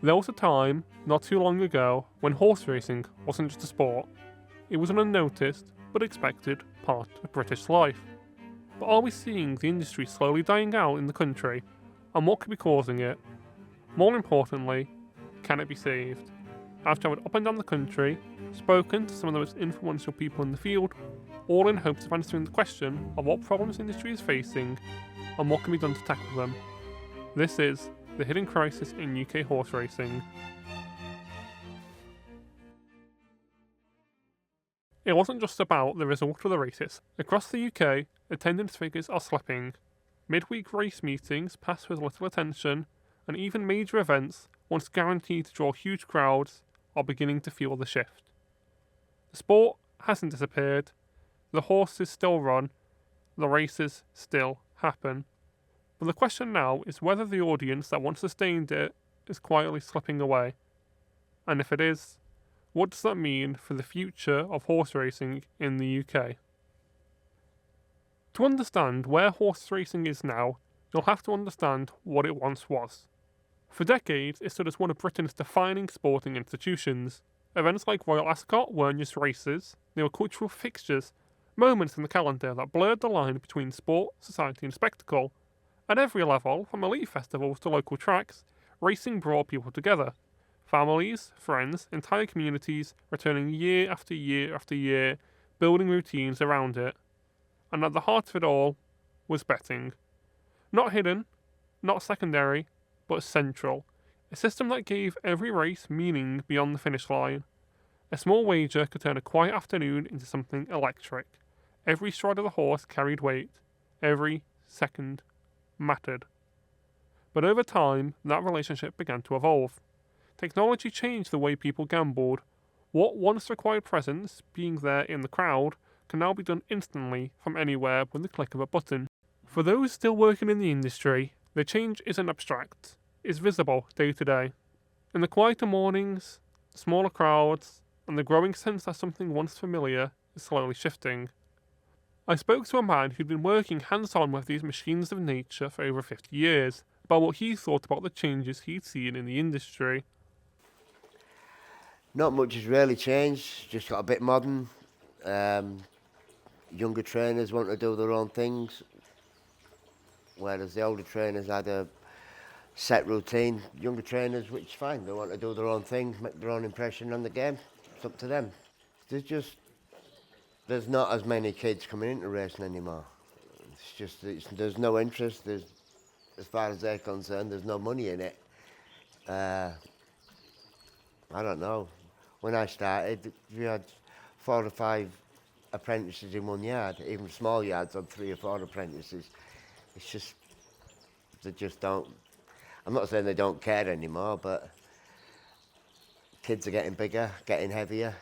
There was a time, not too long ago, when horse racing wasn't just a sport. It was an unnoticed, but expected, part of British life. But are we seeing the industry slowly dying out in the country? And what could be causing it? More importantly, can it be saved? I've travelled up and down the country, spoken to some of the most influential people in the field, all in hopes of answering the question of what problems the industry is facing and what can be done to tackle them. This is the hidden crisis in UK horse racing. It wasn't just about the result of the races. Across the UK, attendance figures are slipping. Midweek race meetings pass with little attention, and even major events, once guaranteed to draw huge crowds, are beginning to feel the shift. The sport hasn't disappeared, the horses still run, the races still happen. But the question now is whether the audience that once sustained it is quietly slipping away. And if it is, what does that mean for the future of horse racing in the UK? To understand where horse racing is now, you'll have to understand what it once was. For decades, it stood as one of Britain's defining sporting institutions. Events like Royal Ascot weren't just races, they were cultural fixtures, moments in the calendar that blurred the line between sport, society and spectacle. At every level, from elite festivals to local tracks, racing brought people together. Families, friends, entire communities returning year after year after year, building routines around it. And at the heart of it all was betting. Not hidden, not secondary, but central. A system that gave every race meaning beyond the finish line. A small wager could turn a quiet afternoon into something electric. Every stride of the horse carried weight. Every second mattered. But over time, that relationship began to evolve. Technology changed the way people gambled. What once required presence, being there in the crowd, can now be done instantly from anywhere with the click of a button. For those still working in the industry, the change isn't abstract, it's visible day to day. In the quieter mornings, smaller crowds, and the growing sense that something once familiar is slowly shifting. I spoke to a man who'd been working hands-on with these machines of nature for over 50 years, about what he thought about the changes he'd seen in the industry. Not much has really changed, just got a bit modern. Younger trainers want to do their own things, whereas the older trainers had a set routine. Younger trainers, which is fine, they want to do their own thing, make their own impression on the game. It's up to them. There's not as many kids coming into racing anymore. There's no interest. As far as they're concerned, there's no money in it. I don't know. When I started, we had 4 or 5 apprentices in one yard, even small yards on 3 or 4 apprentices. It's just, they just don't, I'm not saying they don't care anymore, but kids are getting bigger, getting heavier.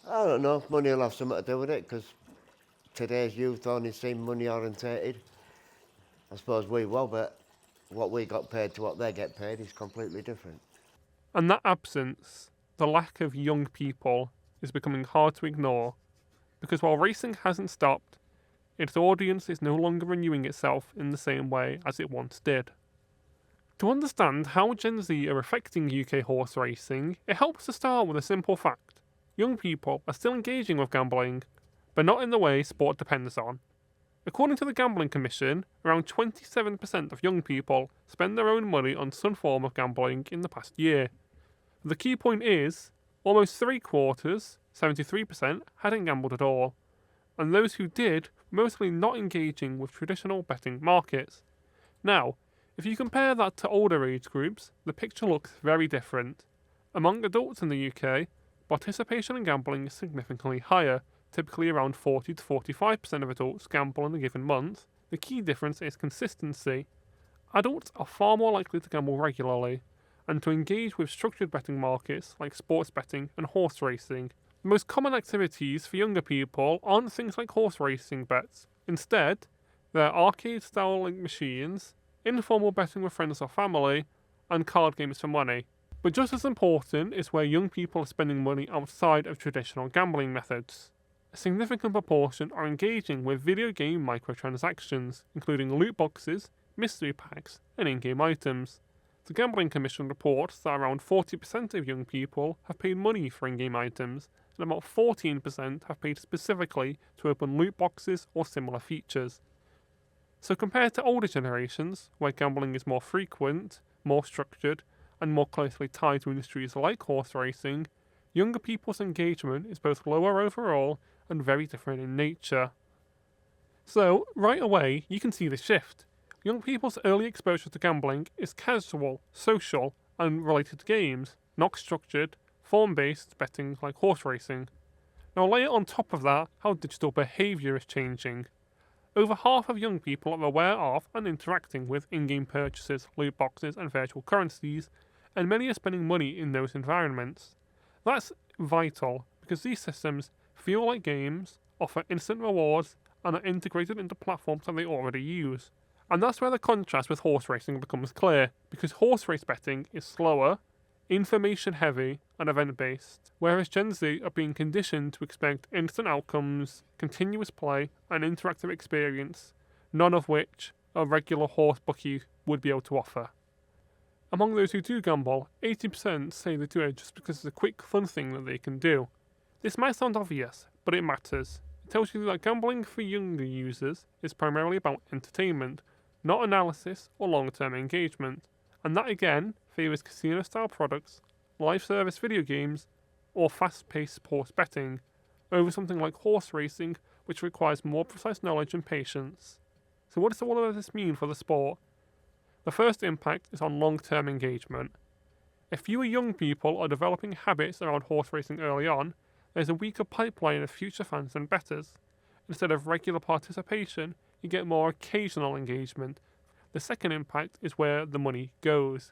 I don't know, money will have something to do with it, because today's youth only seem money orientated. I suppose we will, but what we got paid to what they get paid is completely different. And that absence, the lack of young people, is becoming hard to ignore, because while racing hasn't stopped, its audience is no longer renewing itself in the same way as it once did. To understand how Gen Z are affecting UK horse racing, it helps to start with a simple fact. Young people are still engaging with gambling, but not in the way sport depends on. According to the Gambling Commission, around 27% of young people spend their own money on some form of gambling in the past year. The key point is, almost 3/4, 73%, hadn't gambled at all, and those who did, mostly not engaging with traditional betting markets. Now, if you compare that to older age groups, the picture looks very different. Among adults in the UK, participation in gambling is significantly higher, typically around 40 to 45% of adults gamble in a given month. The key difference is consistency. Adults are far more likely to gamble regularly, and to engage with structured betting markets like sports betting and horse racing. The most common activities for younger people aren't things like horse racing bets. Instead, they're arcade-style link machines, informal betting with friends or family, and card games for money. But just as important is where young people are spending money outside of traditional gambling methods. A significant proportion are engaging with video game microtransactions, including loot boxes, mystery packs, and in-game items. The Gambling Commission reports that around 40% of young people have paid money for in-game items, and about 14% have paid specifically to open loot boxes or similar features. So compared to older generations, where gambling is more frequent, more structured, and more closely tied to industries like horse racing, younger people's engagement is both lower overall and very different in nature. So, right away, you can see the shift. Young people's early exposure to gambling is casual, social, and related to games, not structured, form-based betting like horse racing. Now layer on top of that how digital behaviour is changing. Over half of young people are aware of and interacting with in-game purchases, loot boxes, and virtual currencies, and many are spending money in those environments. That's vital because these systems feel like games, offer instant rewards, and are integrated into platforms that they already use. And that's where the contrast with horse racing becomes clear, because horse race betting is slower, information heavy, and event based, whereas Gen Z are being conditioned to expect instant outcomes, continuous play, and interactive experience, none of which a regular horse bookie would be able to offer. Among those who do gamble, 80% say they do it just because it's a quick, fun thing that they can do. This might sound obvious, but it matters. It tells you that gambling for younger users is primarily about entertainment, not analysis or long-term engagement, and that again favours casino-style products, live service video games, or fast-paced sports betting, over something like horse racing, which requires more precise knowledge and patience. So what does all of this mean for the sport? The first impact is on long-term engagement. If fewer young people are developing habits around horse racing early on, there's a weaker pipeline of future fans and bettors. Instead of regular participation, you get more occasional engagement. The second impact is where the money goes.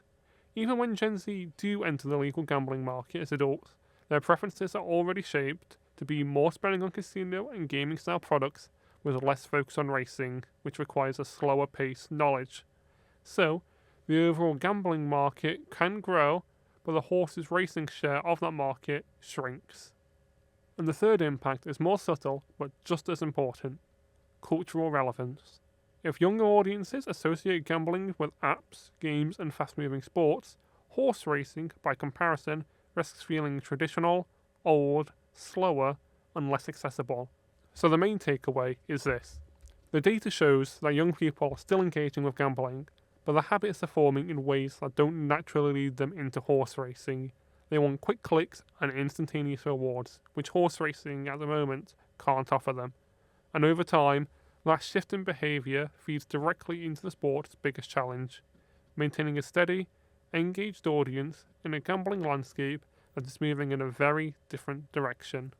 Even when Gen Z do enter the legal gambling market as adults, their preferences are already shaped to be more spending on casino and gaming style products with less focus on racing, which requires a slower paced knowledge. So, the overall gambling market can grow, but the horses racing share of that market shrinks. And the third impact is more subtle, but just as important: cultural relevance. If younger audiences associate gambling with apps, games, and fast-moving sports, horse racing, by comparison, risks feeling traditional, old, slower, and less accessible. So the main takeaway is this. The data shows that young people are still engaging with gambling, but the habits are forming in ways that don't naturally lead them into horse racing. They want quick clicks and instantaneous rewards, which horse racing at the moment can't offer them. And over time, that shift in behaviour feeds directly into the sport's biggest challenge: maintaining a steady, engaged audience in a gambling landscape that is moving in a very different direction.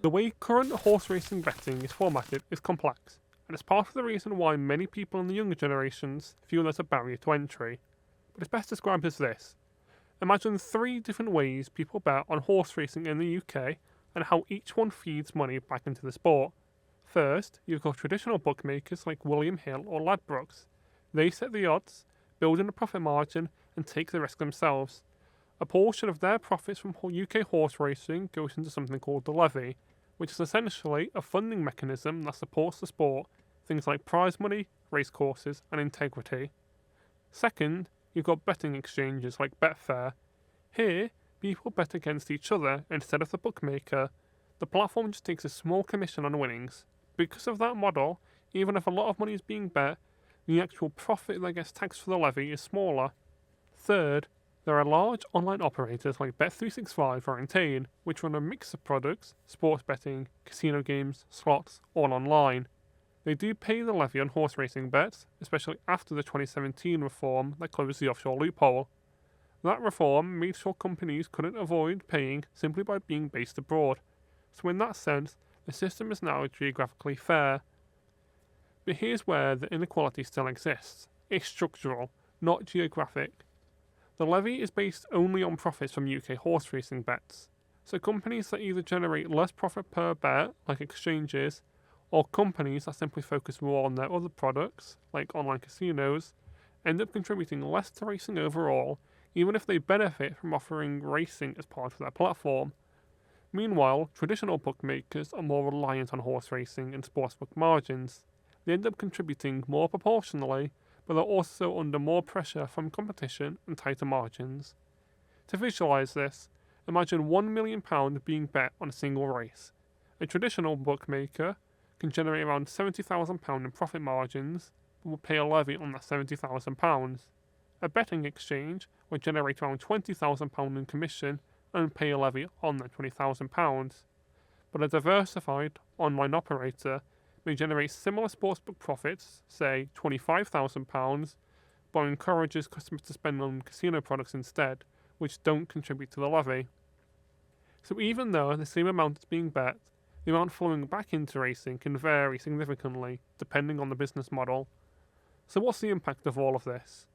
The way current horse racing betting is formatted is complex, and it's part of the reason why many people in the younger generations feel there's a barrier to entry. But it's best described as this. Imagine 3 different ways people bet on horse racing in the UK and how each one feeds money back into the sport. First, you've got traditional bookmakers like William Hill or Ladbrokes. They set the odds, build in a profit margin, and take the risk themselves. A portion of their profits from UK horse racing goes into something called the levy, which is essentially a funding mechanism that supports the sport, things like prize money, racecourses, and integrity. Second, you've got betting exchanges like Betfair. Here, people bet against each other instead of the bookmaker. The platform just takes a small commission on winnings. Because of that model, even if a lot of money is being bet, the actual profit that gets taxed for the levy is smaller. Third, there are large online operators like Bet365 or Entain, which run a mix of products, sports betting, casino games, slots, all online. They do pay the levy on horse racing bets, especially after the 2017 reform that closed the offshore loophole. That reform made sure companies couldn't avoid paying simply by being based abroad. So in that sense, the system is now geographically fair. But here's where the inequality still exists. It's structural, not geographic. The levy is based only on profits from UK horse racing bets. So companies that either generate less profit per bet, like exchanges, or companies that simply focus more on their other products, like online casinos, end up contributing less to racing overall, even if they benefit from offering racing as part of their platform. Meanwhile, traditional bookmakers are more reliant on horse racing and sportsbook margins. They end up contributing more proportionally, but are also under more pressure from competition and tighter margins. To visualise this, imagine £1 million being bet on a single race. A traditional bookmaker can generate around £70,000 in profit margins, but will pay a levy on that £70,000. A betting exchange will generate around £20,000 in commission and pay a levy on that £20,000. But a diversified online operator may generate similar sportsbook profits, say £25,000, but encourages customers to spend on casino products instead, which don't contribute to the levy. So even though the same amount is being bet, the amount flowing back into racing can vary significantly depending on the business model. So what's the impact of all of this?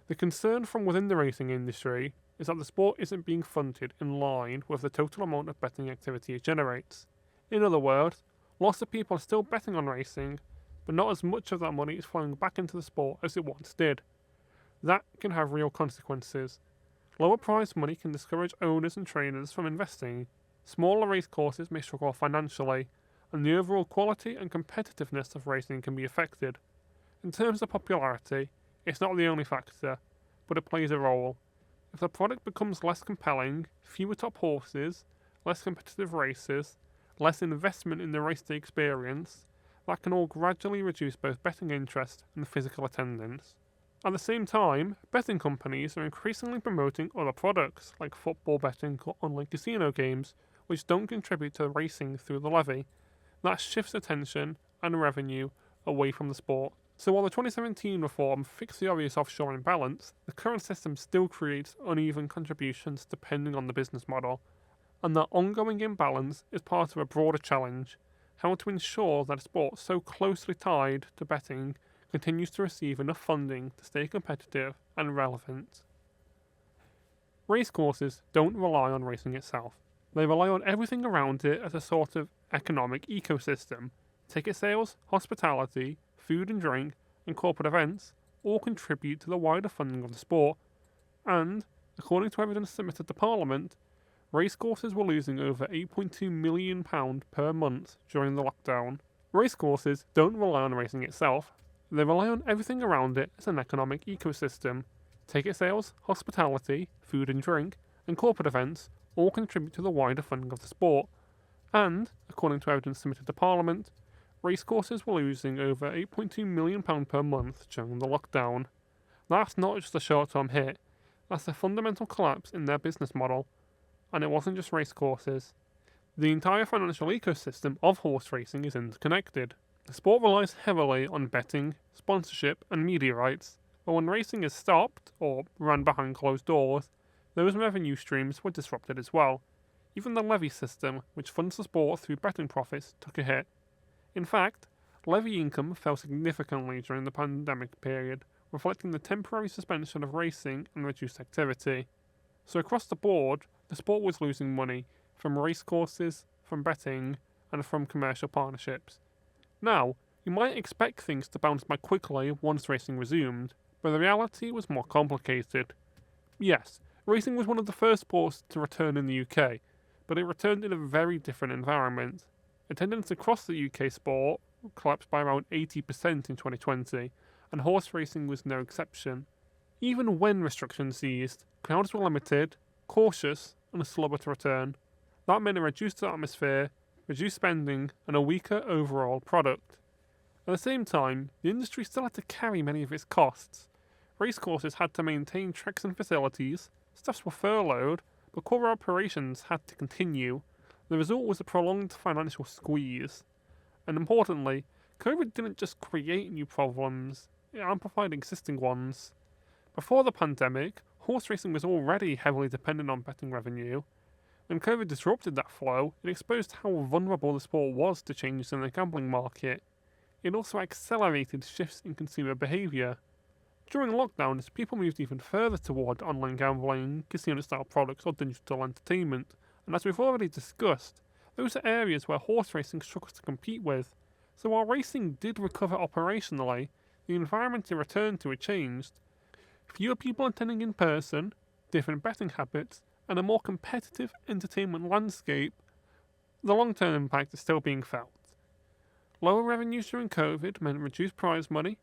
The concern from within the racing industry is that the sport isn't being funded in line with the total amount of betting activity it generates. In other words, lots of people are still betting on racing, but not as much of that money is flowing back into the sport as it once did. That can have real consequences. Lower prize money can discourage owners and trainers from investing. Smaller race courses may struggle financially, and the overall quality and competitiveness of racing can be affected. In terms of popularity, it's not the only factor, but it plays a role. If the product becomes less compelling, fewer top horses, less competitive races, less investment in the race day experience, that can all gradually reduce both betting interest and physical attendance. At the same time, betting companies are increasingly promoting other products like football betting or online casino games, which don't contribute to racing through the levy. That shifts attention and revenue away from the sport. So while the 2017 reform fixed the obvious offshore imbalance, the current system still creates uneven contributions depending on the business model. And that ongoing imbalance is part of a broader challenge: how to ensure that a sport so closely tied to betting continues to receive enough funding to stay competitive and relevant. Racecourses don't rely on racing itself. They rely on everything around it as a sort of economic ecosystem. Ticket sales, hospitality, food and drink, and corporate events all contribute to the wider funding of the sport. And, according to evidence submitted to Parliament, racecourses were losing over £8.2 million per month during the lockdown. Racecourses don't rely on racing itself. They rely on everything around it as an economic ecosystem. Ticket sales, hospitality, food and drink, and corporate events all contribute to the wider funding of the sport. And, according to evidence submitted to Parliament, racecourses were losing over £8.2 million per month during the lockdown. That's not just a short-term hit, that's a fundamental collapse in their business model. And it wasn't just racecourses. The entire financial ecosystem of horse racing is interconnected. The sport relies heavily on betting, sponsorship, and media rights, but when racing is stopped, or ran behind closed doors, those revenue streams were disrupted as well. Even the levy system, which funds the sport through betting profits, took a hit. In fact, levy income fell significantly during the pandemic period, reflecting the temporary suspension of racing and reduced activity. So across the board, the sport was losing money from racecourses, from betting, and from commercial partnerships. Now, you might expect things to bounce back quickly once racing resumed, but the reality was more complicated. Yes, racing was one of the first sports to return in the UK, but it returned in a very different environment. Attendance across the UK sport collapsed by around 80% in 2020, and horse racing was no exception. Even when restrictions eased, crowds were limited, cautious, and slower to return. That meant a reduced atmosphere, reduced spending, and a weaker overall product. At the same time, the industry still had to carry many of its costs. Racecourses had to maintain tracks and facilities, staffs were furloughed, but core operations had to continue. The result was a prolonged financial squeeze. And importantly, COVID didn't just create new problems, it amplified existing ones. Before the pandemic, horse racing was already heavily dependent on betting revenue. When COVID disrupted that flow, it exposed how vulnerable the sport was to changes in the gambling market. It also accelerated shifts in consumer behaviour. During lockdowns, people moved even further toward online gambling, casino-style products, or digital entertainment, and as we've already discussed, those are areas where horse racing struggles to compete with. So while racing did recover operationally, the environment it returned to had changed. Fewer people attending in person, different betting habits, and a more competitive entertainment landscape, the long-term impact is still being felt. Lower revenues during COVID meant reduced prize money,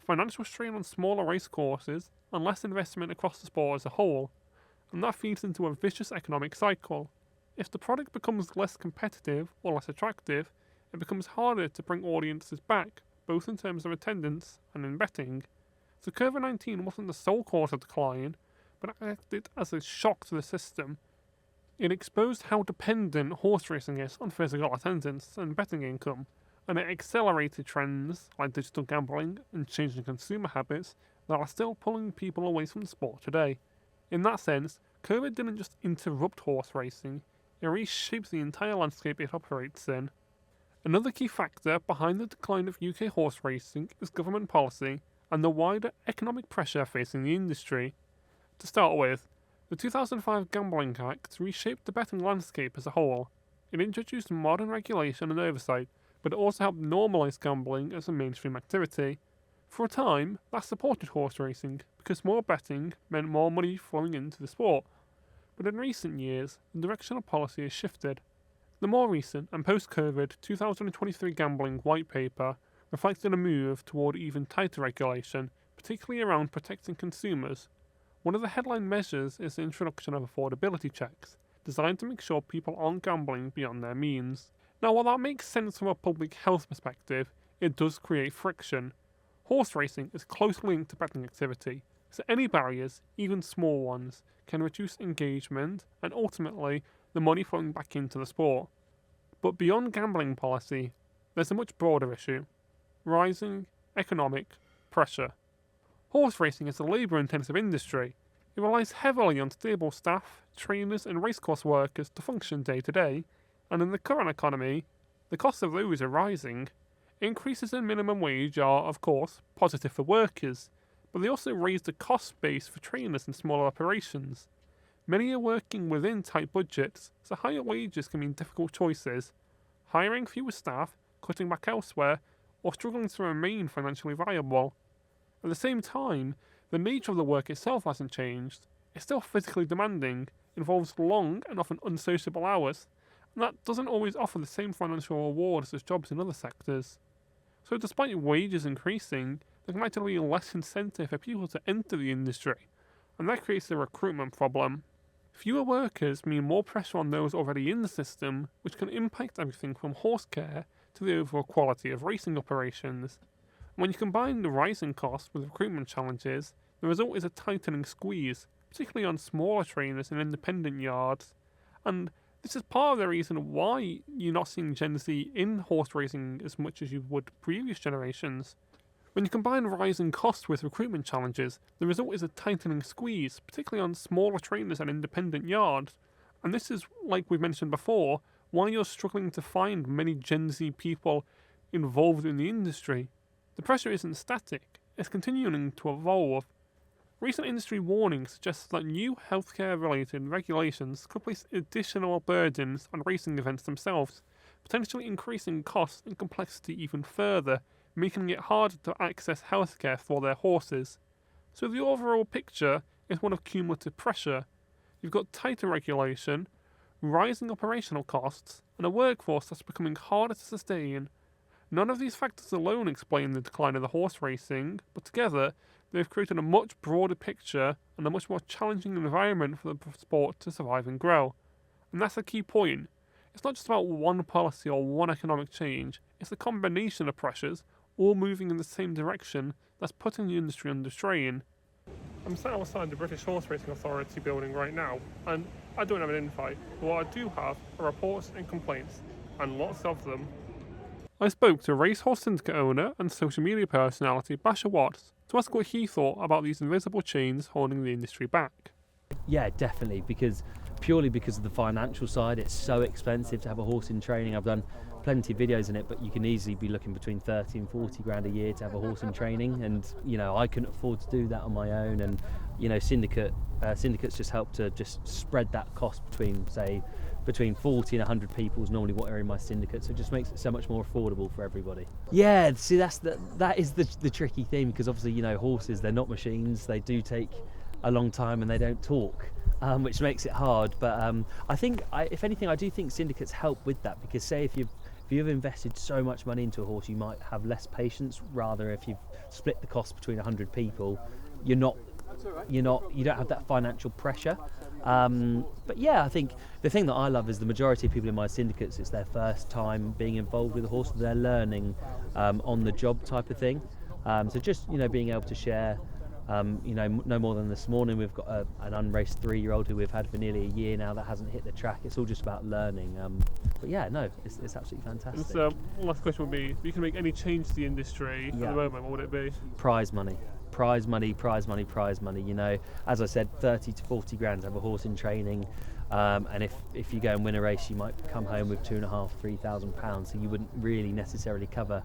financial strain on smaller race courses and less investment across the sport as a whole, and that feeds into a vicious economic cycle. If the product becomes less competitive or less attractive, it becomes harder to bring audiences back, both in terms of attendance and in betting. So COVID-19 wasn't the sole cause of decline, but it acted as a shock to the system. It exposed how dependent horse racing is on physical attendance and betting income, and it accelerated trends like digital gambling and changing consumer habits that are still pulling people away from the sport today. In that sense, COVID didn't just interrupt horse racing, it reshaped the entire landscape it operates in. Another key factor behind the decline of UK horse racing is government policy and the wider economic pressure facing the industry. To start with, the 2005 Gambling Act reshaped the betting landscape as a whole. It introduced modern regulation and oversight, but it also helped normalise gambling as a mainstream activity. For a time, that supported horse racing, because more betting meant more money flowing into the sport. But in recent years, the direction of policy has shifted. The more recent and post-COVID 2023 Gambling White Paper reflected a move toward even tighter regulation, particularly around protecting consumers. One of the headline measures is the introduction of affordability checks, designed to make sure people aren't gambling beyond their means. Now, while that makes sense from a public health perspective, it does create friction. Horse racing is closely linked to betting activity, so any barriers, even small ones, can reduce engagement and ultimately the money flowing back into the sport. But beyond gambling policy, there's a much broader issue: rising economic pressure. Horse racing is a labour-intensive industry. It relies heavily on stable staff, trainers and racecourse workers to function day to day, and in the current economy, the costs of those are rising. Increases in minimum wage are, of course, positive for workers, but they also raise the cost base for trainers and smaller operations. Many are working within tight budgets, so higher wages can mean difficult choices: hiring fewer staff, cutting back elsewhere, or struggling to remain financially viable. At the same time, the nature of the work itself hasn't changed. It's still physically demanding, involves long and often unsociable hours, and that doesn't always offer the same financial rewards as jobs in other sectors. So despite wages increasing, there can actually be less incentive for people to enter the industry, and that creates a recruitment problem. Fewer workers mean more pressure on those already in the system, which can impact everything from horse care to the overall quality of racing operations. When you combine the rising costs with recruitment challenges, the result is a tightening squeeze, particularly on smaller trainers and independent yards. And this is part of the reason why you're not seeing Gen Z in horse racing as much as you would previous generations. When you combine rising costs with recruitment challenges, the result is a tightening squeeze, particularly on smaller trainers and independent yards. And this is, like we've mentioned before, why you're struggling to find many Gen Z people involved in the industry. The pressure isn't static, it's continuing to evolve. Recent industry warnings suggest that new healthcare-related regulations could place additional burdens on racing events themselves, potentially increasing costs and complexity even further, making it harder to access healthcare for their horses. So the overall picture is one of cumulative pressure. You've got tighter regulation, rising operational costs, and a workforce that's becoming harder to sustain. None of these factors alone explain the decline of the horse racing, but together they've created a much broader picture and a much more challenging environment for the sport to survive and grow. And that's a key point. It's not just about one policy or one economic change, it's a combination of pressures, all moving in the same direction, that's putting the industry under strain. I'm sat outside the British Horse Racing Authority building right now, and I don't have an invite, but what I do have are reports and complaints, and lots of them. I spoke to Racehorse Syndicate owner and social media personality Basher Watts to ask what he thought about these invisible chains holding the industry back. Yeah, definitely, purely because of the financial side. It's so expensive to have a horse in training. I've done plenty of videos in it, but you can easily be looking between 30 and 40 grand a year to have a horse in training, and I couldn't afford to do that on my own. And syndicates just help to just spread that cost between 40 and 100 people is normally what are in my syndicate, so it just makes it so much more affordable for everybody. Yeah, see, that is the tricky thing, because obviously horses, they're not machines, they do take a long time and they don't talk, which makes it hard. But I think, if anything, I do think syndicates help with that, because say if if you've invested so much money into a horse, you might have less patience. Rather, if you've split the cost between 100 people, you don't have that financial pressure. But yeah, I think the thing that I love is the majority of people in my syndicates, it's their first time being involved with a horse. They're learning on the job type of thing. So just, being able to share, no more than this morning, we've got an unraced 3-year-old who we've had for nearly a year now that hasn't hit the track. It's all just about learning. But yeah, no, it's absolutely fantastic. So last question would be, if you can make any change to the industry at the moment, what would it be? Prize money. Prize money. As I said, 30 to 40 grand to have a horse in training. And if you go and win a race, you might come home with £2,500-3,000, so you wouldn't really necessarily cover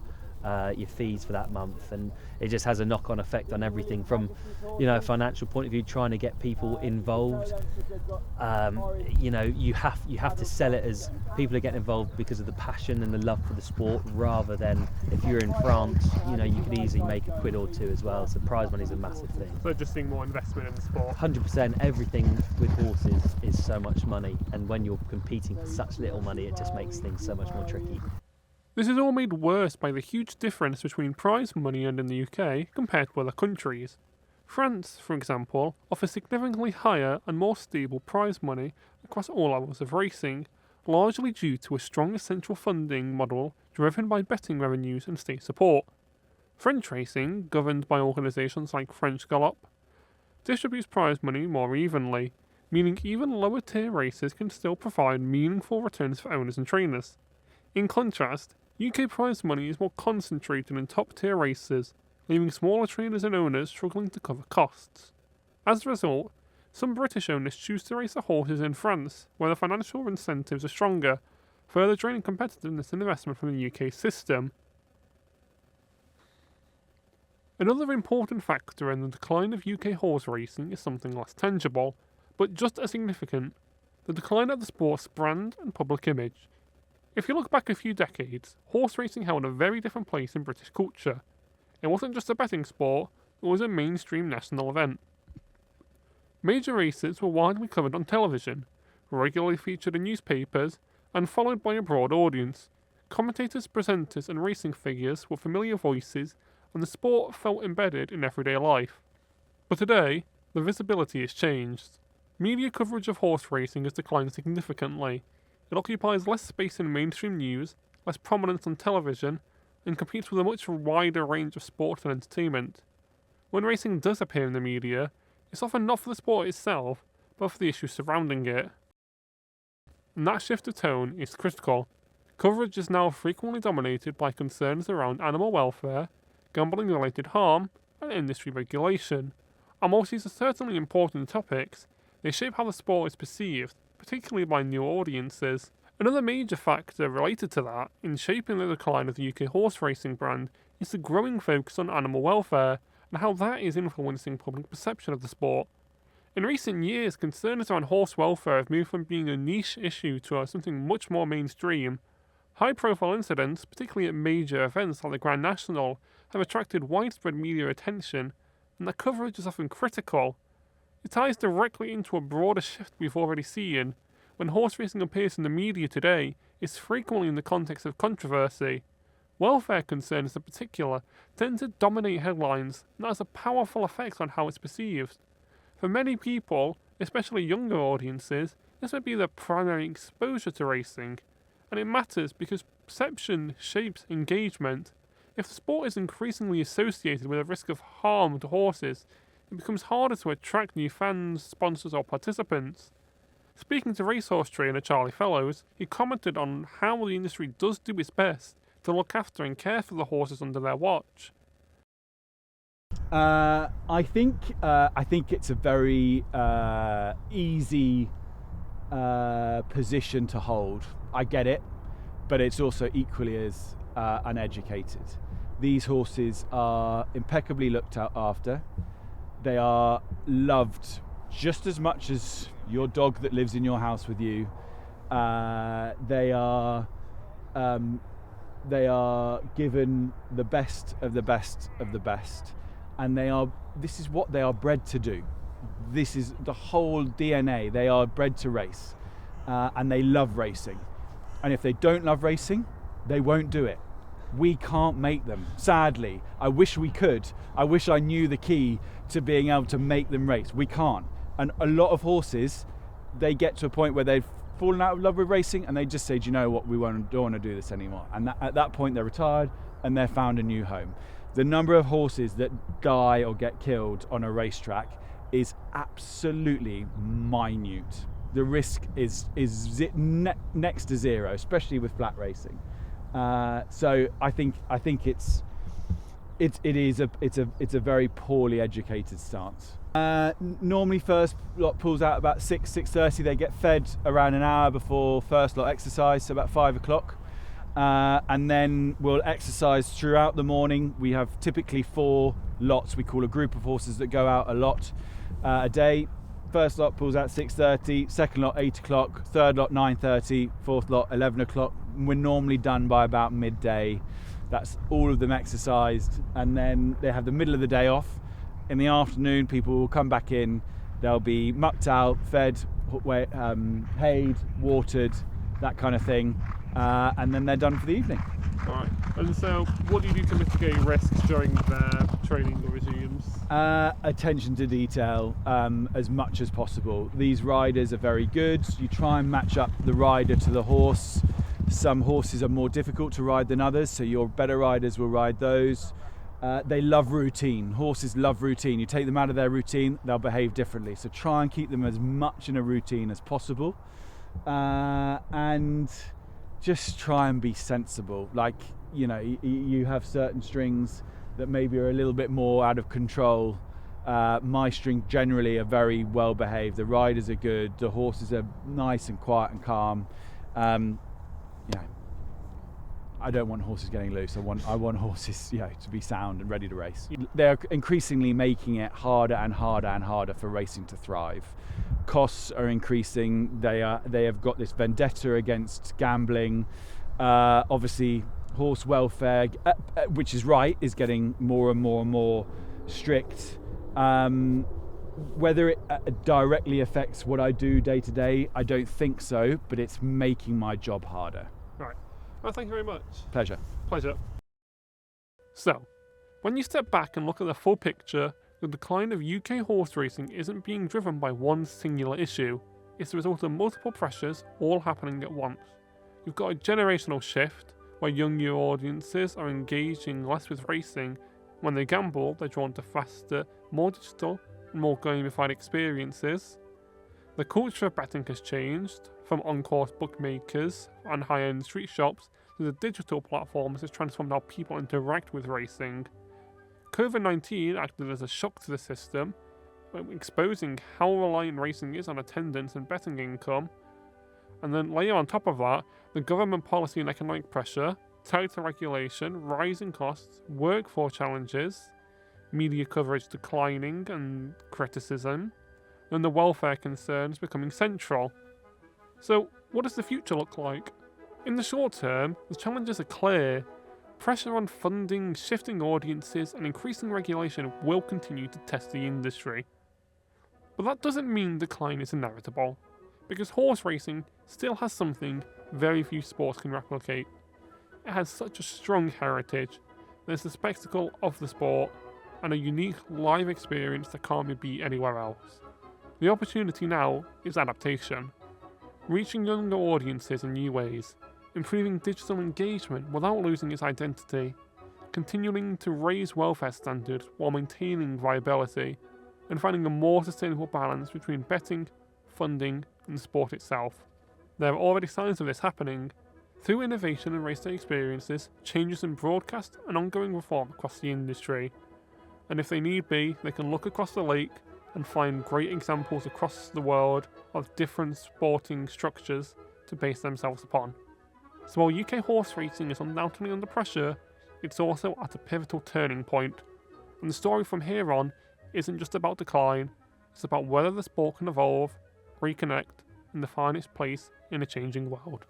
your fees for that month, and it just has a knock-on effect on everything from a financial point of view, trying to get people involved. You have to sell it as people are getting involved because of the passion and the love for the sport, rather than if you're in France, you could easily make a quid or two as well. So prize money is a massive thing. So just seeing more investment in the sport. 100%. Everything with horses is so much money, and when you're competing for such little money, it just makes things so much more tricky. This is all made worse by the huge difference between prize money earned in the UK compared to other countries. France, for example, offers significantly higher and more stable prize money across all levels of racing, largely due to a stronger central funding model driven by betting revenues and state support. French racing, governed by organisations like French Galop, distributes prize money more evenly, meaning even lower tier races can still provide meaningful returns for owners and trainers. In contrast, UK prize money is more concentrated in top tier races, leaving smaller trainers and owners struggling to cover costs. As a result, some British owners choose to race their horses in France, where the financial incentives are stronger, further draining competitiveness and investment from the UK system. Another important factor in the decline of UK horse racing is something less tangible, but just as significant: the decline of the sport's brand and public image. If you look back a few decades, horse racing held a very different place in British culture. It wasn't just a betting sport, it was a mainstream national event. Major races were widely covered on television, regularly featured in newspapers, and followed by a broad audience. Commentators, presenters, and racing figures were familiar voices, and the sport felt embedded in everyday life. But today, the visibility has changed. Media coverage of horse racing has declined significantly. It occupies less space in mainstream news, less prominence on television, and competes with a much wider range of sport and entertainment. When racing does appear in the media, it's often not for the sport itself, but for the issues surrounding it. And that shift of tone is critical. Coverage is now frequently dominated by concerns around animal welfare, gambling-related harm, and industry regulation. And whilst these are certainly important topics, they shape how the sport is perceived, particularly by new audiences. Another major factor related to that, in shaping the decline of the UK horse racing brand, is the growing focus on animal welfare and how that is influencing public perception of the sport. In recent years, concerns around horse welfare have moved from being a niche issue to something much more mainstream. High-profile incidents, particularly at major events like the Grand National, have attracted widespread media attention, and their coverage is often critical. It ties directly into a broader shift we've already seen. When horse racing appears in the media today, it's frequently in the context of controversy. Welfare concerns in particular tend to dominate headlines, and that has a powerful effect on how it's perceived. For many people, especially younger audiences, this may be their primary exposure to racing, and it matters because perception shapes engagement. If the sport is increasingly associated with a risk of harm to horses, it becomes harder to attract new fans, sponsors, or participants. Speaking to racehorse trainer Charlie Fellows, he commented on how the industry does do its best to look after and care for the horses under their watch. I think it's a very easy position to hold. I get it, but it's also equally as uneducated. These horses are impeccably looked after. They are loved just as much as your dog that lives in your house with you. They are given the best of the best of the best, and this is what they are bred to do. This is the whole DNA. They are bred to race, and they love racing. And if they don't love racing, They won't do it. We can't make them, sadly. I wish we could. I wish I knew the key to being able to make them race. We can't. And a lot of horses, they get to a point where they've fallen out of love with racing and they just say, do you know what, don't want to do this anymore. And at that point they're retired and they're found a new home. The number of horses that die or get killed on a racetrack is absolutely minute. The risk is next to zero, especially with flat racing. So I think it's a very poorly educated stance. Normally first lot pulls out about 6:30. They get fed around an hour before first lot exercise, so about 5 o'clock. And then we'll exercise throughout the morning. We have typically 4 lots. We call a group of horses that go out a lot a day. First lot pulls out 6:30, second lot 8 o'clock, third lot 9:30, fourth lot 11 o'clock. We're normally done by about midday. That's all of them exercised, and then they have the middle of the day off. In the afternoon, people will come back in. They'll be mucked out, fed, hayed, watered, that kind of thing, and then they're done for the evening. Right. And so, what do you do to mitigate risks during their training regimes? Attention to detail as much as possible. These riders are very good. You try and match up the rider to the horse. Some horses are more difficult to ride than others, so your better riders will ride those. They love routine. Horses love routine. You take them out of their routine, they'll behave differently. So try and keep them as much in a routine as possible. And just try and be sensible. Like, you know, you have certain strings that maybe are a little bit more out of control. My string generally are very well behaved. The riders are good. The horses are nice and quiet and calm. You know, I don't want horses getting loose. I want horses, you know, to be sound and ready to race. They're increasingly making it harder and harder and harder for racing to thrive. Costs are increasing. They have got this vendetta against gambling. Obviously, horse welfare, which is right, is getting more and more and more strict. Whether it directly affects what I do day to day, I don't think so, but it's making my job harder. Right. Well, thank you very much. Pleasure. Pleasure. So, when you step back and look at the full picture, the decline of UK horse racing isn't being driven by one singular issue. It's the result of multiple pressures all happening at once. You've got a generational shift, where younger audiences are engaging less with racing. When they gamble, they're drawn to faster, more digital, and more gamified experiences. The culture of betting has changed, from on-course bookmakers and high-end street shops to the digital platforms has transformed how people interact with racing. COVID-19 acted as a shock to the system, exposing how reliant racing is on attendance and betting income. And then layer on top of that, the government policy and economic pressure, tighter regulation, rising costs, workforce challenges, media coverage declining and criticism, and the welfare concerns becoming central. So, what does the future look like? In the short term, the challenges are clear. Pressure on funding, shifting audiences, and increasing regulation will continue to test the industry. But that doesn't mean decline is inevitable, because horse racing still has something very few sports can replicate. It has such a strong heritage. There's the spectacle of the sport, and a unique live experience that can't be beat anywhere else. The opportunity now is adaptation. Reaching younger audiences in new ways, improving digital engagement without losing its identity, continuing to raise welfare standards while maintaining viability, and finding a more sustainable balance between betting, funding, and the sport itself. There are already signs of this happening. Through innovation and race day experiences, changes in broadcast, and ongoing reform across the industry. And if they need be, they can look across the lake and find great examples across the world of different sporting structures to base themselves upon. So while UK horse racing is undoubtedly under pressure, it's also at a pivotal turning point. And the story from here on isn't just about decline, it's about whether the sport can evolve, reconnect, and define its place in a changing world.